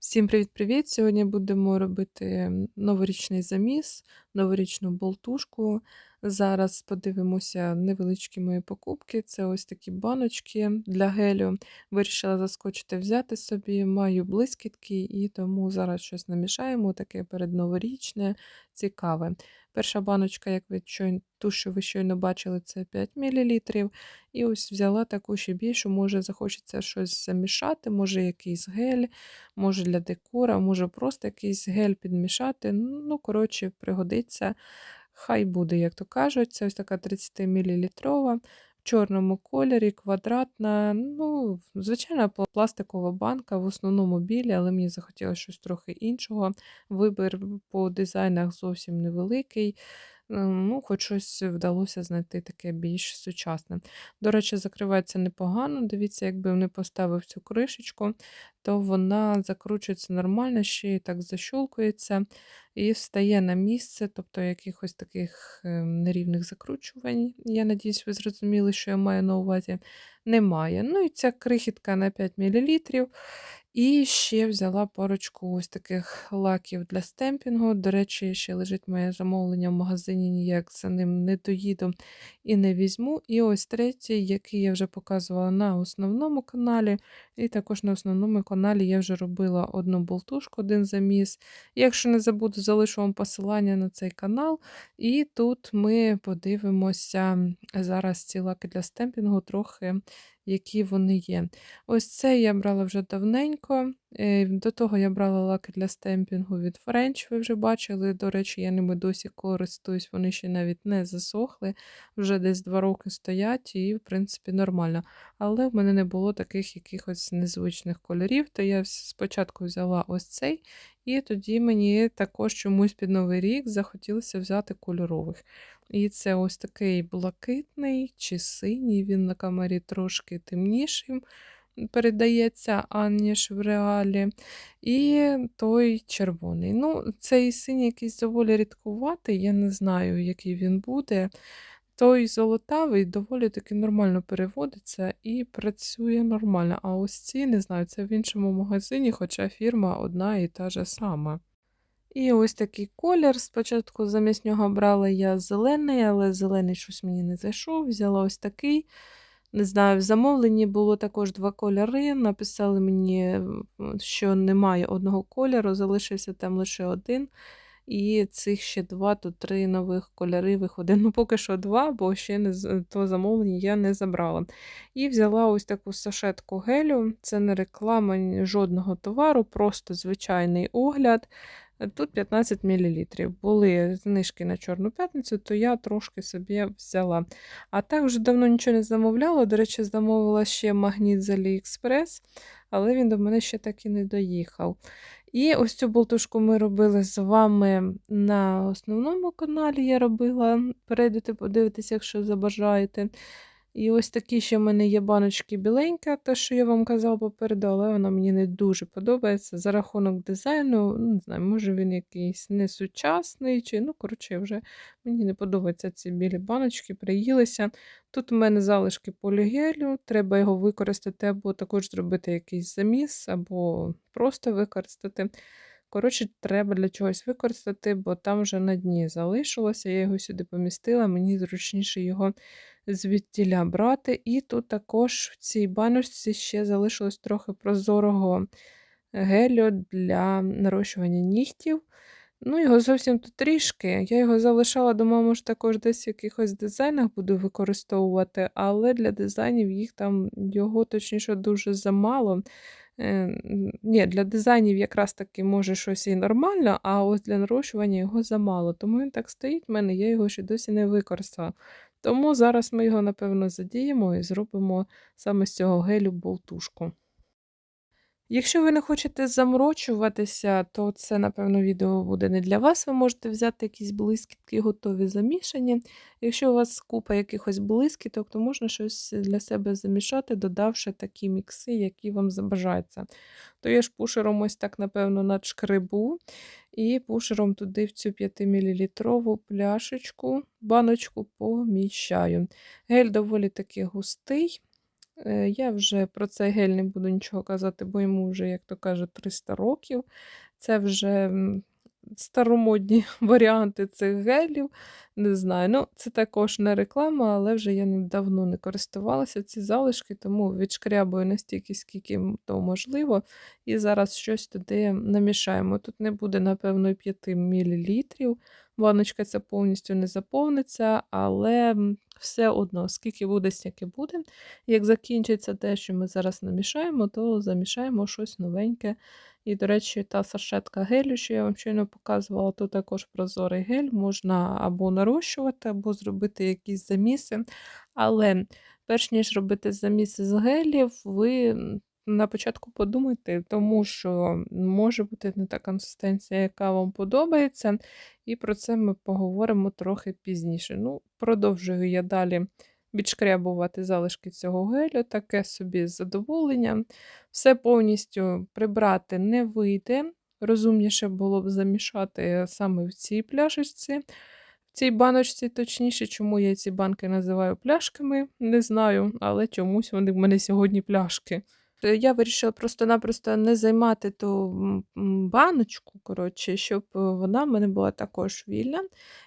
Всім привіт-привіт! Сьогодні будемо робити новорічний заміс, новорічну болтушку. Зараз подивимося невеличкі мої покупки. Це ось такі баночки для гелю. Вирішила заскочити взяти собі. Маю блискітки і тому зараз щось намішаємо, таке передноворічне, цікаве. Перша баночка, як ви ту, що ви щойно бачили, це 5 мл. І ось взяла таку ще більшу, може захочеться щось замішати, може якийсь гель. Може для декора, може просто якийсь гель підмішати. Ну, коротше, пригодиться. Хай буде, як то кажуть. Це ось така 30 мл в чорному кольорі, квадратна. Ну, звичайна пластикова банка, в основному білі, але мені захотілося щось трохи іншого. Вибір по дизайнах зовсім невеликий. Ну, хоч щось вдалося знайти таке більш сучасне. До речі, закривається непогано. Дивіться, якби не поставив цю кришечку, то вона закручується нормально, ще й так защолкується і встає на місце, тобто якихось таких нерівних закручувань. Я надіюсь, ви зрозуміли, що я маю на увазі. Немає. Ну і ця крихітка на 5 мл. І ще взяла парочку ось таких лаків для стемпінгу. До речі, ще лежить моє замовлення в магазині, ніяк за ним не доїду і не візьму. І ось третій, який я вже показувала на основному каналі. І також на основному каналі я вже робила одну болтушку, один заміс. Якщо не забуду, залишу вам посилання на цей канал. І тут ми подивимося зараз ці лаки для стемпінгу трохи, які вони є. Ось це я брала вже давненько. До того я брала лаки для стемпінгу від French, ви вже бачили. До речі, я ними досі користуюсь, вони ще навіть не засохли, вже десь 2 роки стоять і, в принципі, нормально. Але в мене не було таких якихось незвичних кольорів, то я спочатку взяла ось цей, і тоді мені також чомусь під Новий рік захотілося взяти кольорових. І це ось такий блакитний чи синій, він на камері трошки темнішим передається, аніж в реалі. І той червоний. Ну, цей синій якийсь доволі рідкуватий, я не знаю, який він буде. Той золотавий доволі таки нормально переводиться і працює нормально. А ось ці, не знаю, це в іншому магазині, хоча фірма одна і та же сама. І ось такий колір. Спочатку замість нього брала я зелений, але зелений щось мені не зайшов. Взяла ось такий. Не знаю, в замовленні було також 2 кольори. Написали мені, що немає одного кольору, залишився там лише один. І цих ще 2, то 3 нових кольори виходить. Ну, поки що 2, бо ще то замовлення я не забрала. І взяла ось таку сашетку гелю. Це не реклама жодного товару, просто звичайний огляд. Тут 15 мл. Були знижки на Чорну п'ятницю, то я трошки собі взяла. А так вже давно нічого не замовляла. До речі, замовила ще магніт з AliExpress, але він до мене ще так і не доїхав. І ось цю болтушку ми робили з вами на основному каналі. Я робила. Перейдете, подивитися, якщо забажаєте. І ось такі ще в мене є баночки біленька, те, що я вам казала попереду, але вона мені не дуже подобається. За рахунок дизайну, не знаю, може він якийсь несучасний, чи, ну, коротше, вже мені не подобаються ці білі баночки, приїлися. Тут у мене залишки полігелю, треба його використати, або також зробити якийсь заміс, або просто використати. Коротше, треба для чогось використати, бо там вже на дні залишилося. Я його сюди помістила, мені зручніше його звідтіля брати. І тут також в цій баночці ще залишилось трохи прозорого гелю для нарощування нігтів. Ну, його зовсім тут трішки. Я його залишала, думала, може, також десь в якихось дизайнах буду використовувати, але для дизайнів його, точніше, дуже замало. Ні, для дизайнів якраз таки може щось і нормально, а ось для нарощування його замало. Тому він так стоїть в мене, я його ще досі не використала. Тому зараз ми його, напевно, задіємо і зробимо саме з цього гелю болтушку. Якщо ви не хочете заморочуватися, то це, напевно, відео буде не для вас. Ви можете взяти якісь блискітки готові замішані. Якщо у вас купа якихось блискіток, то можна щось для себе замішати, додавши такі мікси, які вам забажаються. То я ж пушером ось так, напевно, надшкребу. І пушером туди в цю 5 мл пляшечку, баночку поміщаю. Гель доволі таки густий. Я вже про цей гель не буду нічого казати, бо йому вже, як то кажуть, 300 років. Це вже старомодні варіанти цих гелів. Не знаю. Ну, це також не реклама, але вже я давно не користувалася ці залишки, тому відшкрябую настільки, скільки то можливо. І зараз щось туди намішаємо. Тут не буде, напевно, і 5 мл. Баночка ця повністю не заповниться, але все одно, скільки буде, стільки буде. Як закінчиться те, що ми зараз намішаємо, то замішаємо щось новеньке. І, до речі, та сашетка гелю, що я вам щойно показувала, то також прозорий гель, можна або нарощувати, або зробити якісь заміси. Але перш ніж робити заміси з гелів, ви на початку подумайте, тому що може бути не та консистенція, яка вам подобається, і про це ми поговоримо трохи пізніше. Ну, продовжую я далі відшкрябувати залишки цього гелю, таке собі задоволення. Все повністю прибрати не вийде. Розумніше було б замішати саме в цій пляшечці, в цій баночці, точніше, чому я ці банки називаю пляшками, не знаю, але чомусь вони в мене сьогодні пляшки. Я вирішила просто-напросто не займати ту баночку, коротше, щоб вона в мене була також вільна.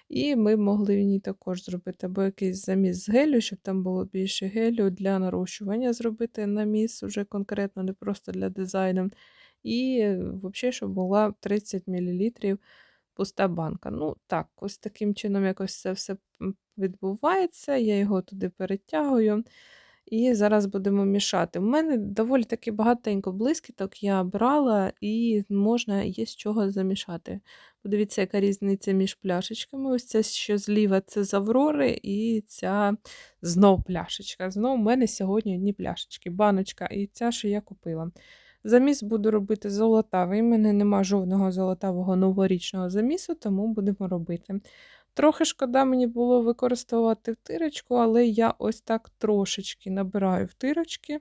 І ми могли в ній також зробити або якийсь заміс з гелю, щоб там було більше гелю для нарощування зробити наміс уже конкретно, не просто для дизайну. І взагалі, щоб була 30 мл пуста банка. Ну, так, ось таким чином якось це все відбувається. Я його туди перетягую. І зараз будемо мішати. У мене доволі таки багатенько блискіток я брала, і можна є з чого замішати. Подивіться, яка різниця між пляшечками. Ось це, що зліва, це з Аврори, і ця знов пляшечка. Знов у мене сьогодні одні пляшечки, баночка, і ця, що я купила. Заміс буду робити золотавий. У мене нема жодного золотавого новорічного замісу, тому будемо робити. Трохи шкода мені було використовувати втирочку, але я ось так трошечки набираю втирочки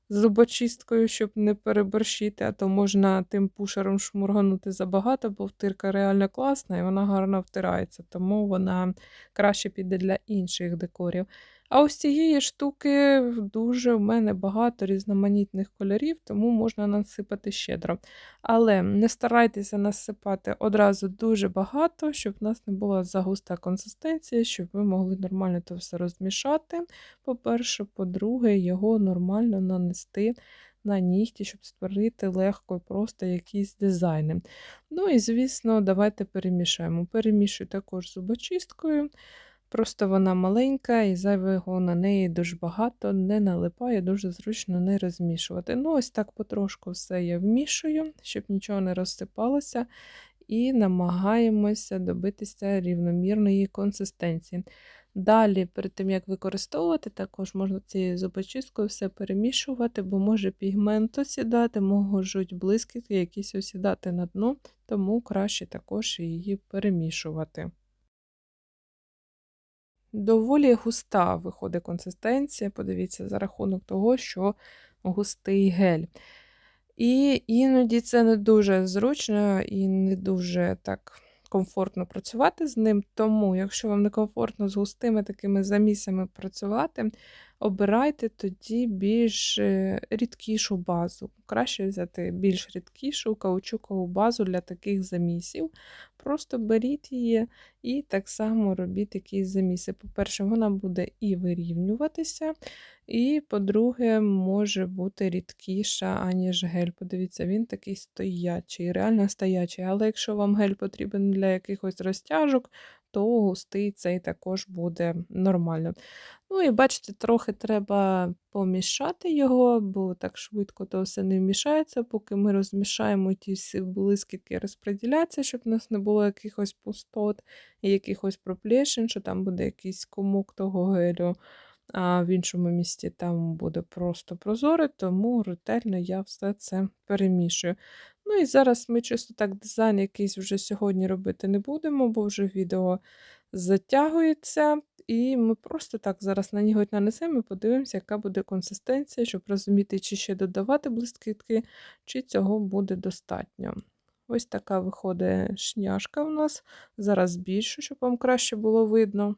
з зубочисткою, щоб не переборщити, а то можна тим пушером шмурганути забагато, бо втирка реально класна і вона гарно втирається, тому вона краще піде для інших декорів. А ось цієї штуки дуже в мене багато різноманітних кольорів, тому можна насипати щедро. Але не старайтеся насипати одразу дуже багато, щоб в нас не була загуста консистенція, щоб ви могли нормально це все розмішати. По-перше, по-друге, його нормально нанести на нігті, щоб створити легко і просто якісь дизайни. Ну і, звісно, давайте перемішаємо. Перемішую також зубочисткою. Просто вона маленька і зайвого на неї дуже багато, не налипає, дуже зручно не розмішувати. Ну, ось так потрошку все я вмішую, щоб нічого не розсипалося, і намагаємося добитися рівномірної консистенції. Далі, перед тим, як використовувати, також можна цією зубочисткою все перемішувати, бо може пігмент осідати, можуть блискітки якісь осідати на дно, тому краще також її перемішувати. Доволі густа виходить консистенція, подивіться, за рахунок того, що густий гель. І іноді це не дуже зручно і не дуже так комфортно працювати з ним. Тому, якщо вам не комфортно з густими такими замісами працювати, обирайте тоді більш рідкішу базу. Краще взяти більш рідкішу каучукову базу для таких замісів. Просто беріть її і так само робіть якісь заміси. По-перше, вона буде і вирівнюватися, і, по-друге, може бути рідкіша, аніж гель. Подивіться, він такий стоячий, реально стоячий. Але якщо вам гель потрібен для якихось розтяжок, то густий цей також буде нормально. Ну і бачите, трохи треба помішати його, бо так швидко то все не вмішається, поки ми розмішаємо, ті всі блискітки розподіляться, щоб у нас не було якихось пустот і якихось проплешин, що там буде якийсь комок того гелю, а в іншому місці там буде просто прозоре, тому ретельно я все це перемішую. Ну і зараз ми чисто так дизайн якийсь вже сьогодні робити не будемо, бо вже відео затягується. І ми просто так зараз на нього нанесемо і подивимося, яка буде консистенція, щоб розуміти, чи ще додавати блискітки, чи цього буде достатньо. Ось така виходить шняшка у нас. Зараз більше, щоб вам краще було видно.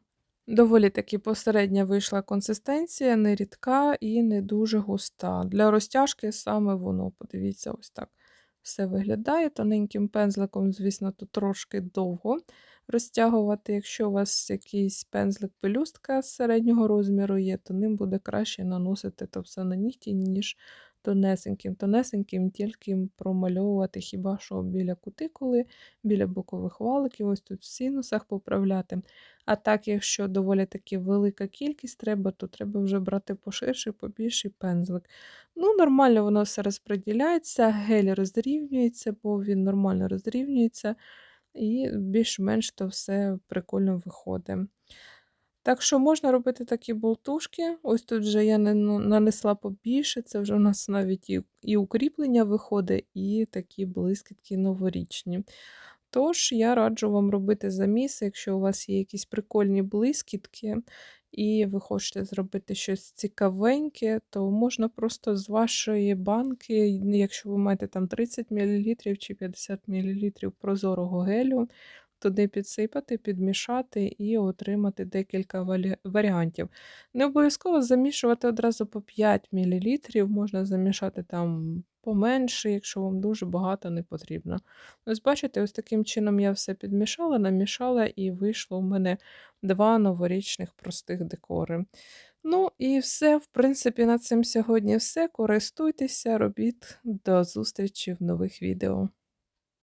Доволі таки посередня вийшла консистенція, не рідка і не дуже густа. Для розтяжки саме воно, подивіться, ось так все виглядає. Тоненьким пензликом, звісно, тут трошки довго розтягувати. Якщо у вас якийсь пензлик-пелюстка з середнього розміру є, то ним буде краще наносити то все на нігті, ніж тонесеньким. Тонесеньким тільки промальовувати хіба що біля кутикули, біля бокових валиків, ось тут в синусах поправляти. А так, якщо доволі таки велика кількість треба, то треба вже брати поширший, побільший пензлик. Ну, нормально воно все розподіляється, гель розрівнюється, бо він нормально розрівнюється, і більш-менш то все прикольно виходить. Так що можна робити такі болтушки. Ось тут вже я нанесла побільше, це вже у нас навіть і укріплення виходить, і такі блискітки новорічні. Тож, я раджу вам робити заміси, якщо у вас є якісь прикольні блискітки, і ви хочете зробити щось цікавеньке, то можна просто з вашої банки, якщо ви маєте там 30 мл чи 50 мл прозорого гелю, туди підсипати, підмішати і отримати декілька варіантів. Не обов'язково замішувати одразу по 5 мл, можна замішати там поменше, якщо вам дуже багато не потрібно. Ось бачите, ось таким чином я все підмішала, намішала, і вийшло у мене 2 новорічних простих декори. Ну і все, в принципі, на цим сьогодні все. Користуйтеся, робіть. До зустрічі в нових відео.